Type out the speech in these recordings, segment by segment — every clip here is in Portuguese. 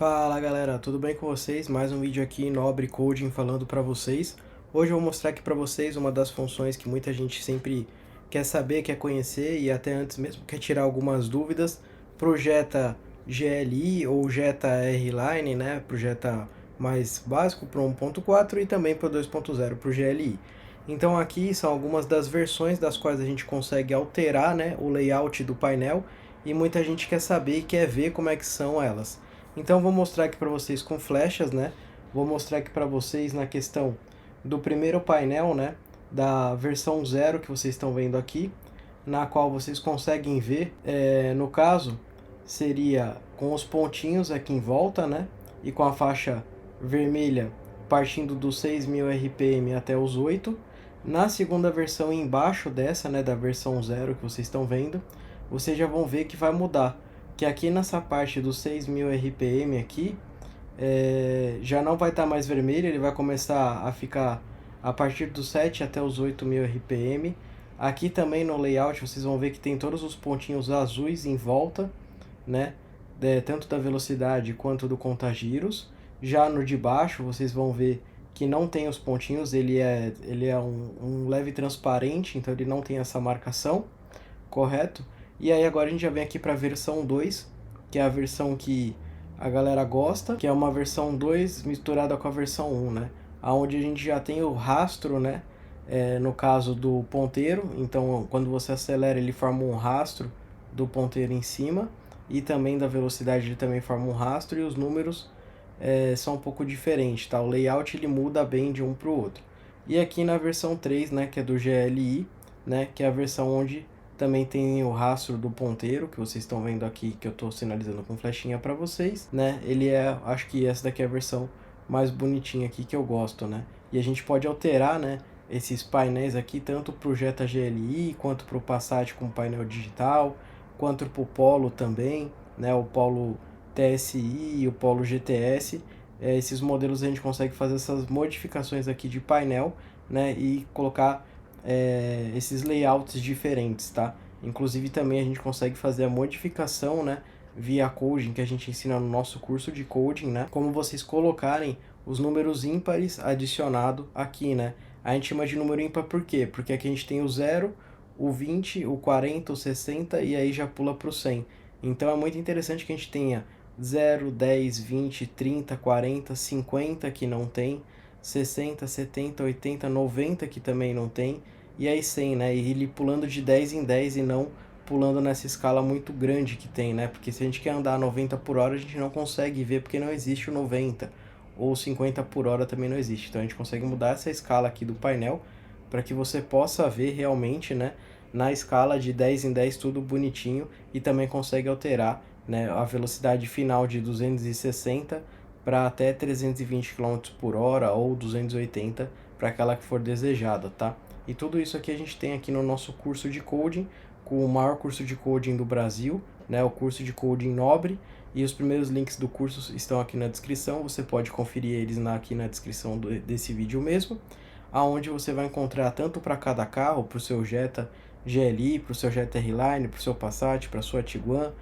Fala galera, tudo bem com vocês? Mais um vídeo aqui Nobre Coding falando para vocês. Hoje eu vou mostrar aqui para vocês uma das funções que muita gente sempre quer saber, quer conhecer e até antes mesmo quer tirar algumas dúvidas. Projeta GLI ou Jetta R-Line, né? Projeta mais básico para o 1.4 e também para o 2.0 para o GLI. Então aqui são algumas das versões das quais a gente consegue alterar, né, o layout do painel e muita gente quer saber e quer ver como é que são elas. Então vou mostrar aqui para vocês com flechas, né? Vou mostrar aqui para vocês na questão do primeiro painel, né? Da versão 0 que vocês estão vendo aqui, na qual vocês conseguem ver, no caso, seria com os pontinhos aqui em volta, né? E com a faixa vermelha partindo dos 6.000 RPM até os 8. Na segunda versão embaixo dessa, né, da versão 0 que vocês estão vendo, vocês já vão ver que vai mudar. Que aqui nessa parte dos 6.000 RPM aqui, já não vai estar mais vermelho, ele vai começar a ficar a partir dos 7 até os 8.000 RPM. Aqui também no layout vocês vão ver que tem todos os pontinhos azuis em volta, né? Tanto da velocidade quanto do contagiros. Já no de baixo vocês vão ver que não tem os pontinhos, ele é um leve transparente, então ele não tem essa marcação, correto? E aí agora a gente já vem aqui para a versão 2, que é a versão que a galera gosta, que é uma versão 2 misturada com a versão 1, né? Onde a gente já tem o rastro, né? No caso do ponteiro, então quando você acelera ele forma um rastro do ponteiro em cima, e também da velocidade ele também forma um rastro, e os números são um pouco diferentes, tá? O layout ele muda bem de um para o outro. E aqui na versão 3, né, que é do GLI, né, que é a versão onde também tem o rastro do ponteiro, que vocês estão vendo aqui, que eu estou sinalizando com flechinha para vocês, né? Acho que essa daqui é a versão mais bonitinha aqui que eu gosto, né? E a gente pode alterar, né, esses painéis aqui, tanto para o Jetta GLI, quanto para o Passat com painel digital, quanto para o Polo também, né? O Polo TSI e o Polo GTS. Esses modelos a gente consegue fazer essas modificações aqui de painel, né? E colocar esses layouts diferentes, tá? Inclusive também a gente consegue fazer a modificação, né, via coding, que a gente ensina no nosso curso de coding, né? Como vocês colocarem os números ímpares adicionado aqui, né? A gente chama de número ímpar por quê? Porque aqui a gente tem o 0, o 20, o 40, o 60 e aí já pula para o 100. Então é muito interessante que a gente tenha 0, 10, 20, 30, 40, 50 que não tem, 60, 70, 80, 90 que também não tem, e aí 100, né? E ele pulando de 10 em 10 e não pulando nessa escala muito grande que tem, né? Porque se a gente quer andar a 90 por hora, a gente não consegue ver porque não existe o 90, ou 50 por hora também não existe. Então a gente consegue mudar essa escala aqui do painel para que você possa ver realmente, né, na escala de 10 em 10 tudo bonitinho, e também consegue alterar, né, a velocidade final de 260 para até 320 km por hora ou 280 para aquela que for desejada, tá? E tudo isso aqui a gente tem aqui no nosso curso de coding, com o maior curso de coding do Brasil, né, o curso de coding Nobre, e os primeiros links do curso estão aqui na descrição, você pode conferir eles aqui na descrição desse vídeo mesmo, aonde você vai encontrar tanto para cada carro, para o seu Jetta GLI, para o seu Jetta R-Line, para o seu Passat, para a sua Tiguan,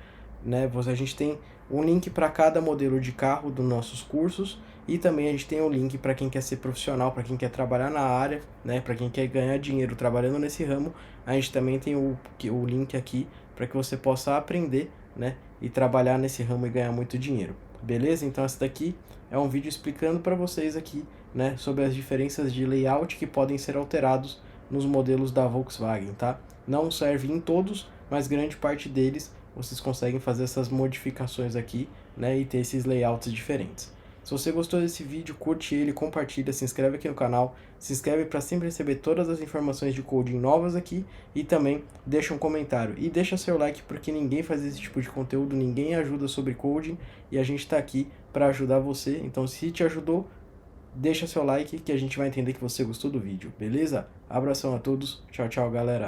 né? A gente tem um link para cada modelo de carro dos nossos cursos, e também a gente tem um link para quem quer ser profissional, para quem quer trabalhar na área, né? Para quem quer ganhar dinheiro trabalhando nesse ramo, a gente também tem o link aqui para que você possa aprender, né? E trabalhar nesse ramo e ganhar muito dinheiro. Beleza? Então esse daqui é um vídeo explicando para vocês aqui, né, sobre as diferenças de layout que podem ser alterados nos modelos da Volkswagen, tá? Não serve em todos, mas grande parte deles vocês conseguem fazer essas modificações aqui, né, e ter esses layouts diferentes. Se você gostou desse vídeo, curte ele, compartilha, se inscreve aqui no canal, se inscreve para sempre receber todas as informações de coding novas aqui, e também deixa um comentário e deixa seu like, porque ninguém faz esse tipo de conteúdo, ninguém ajuda sobre coding, e a gente está aqui para ajudar você. Então se te ajudou, deixa seu like que a gente vai entender que você gostou do vídeo, beleza? Abração a todos, tchau, tchau, galera!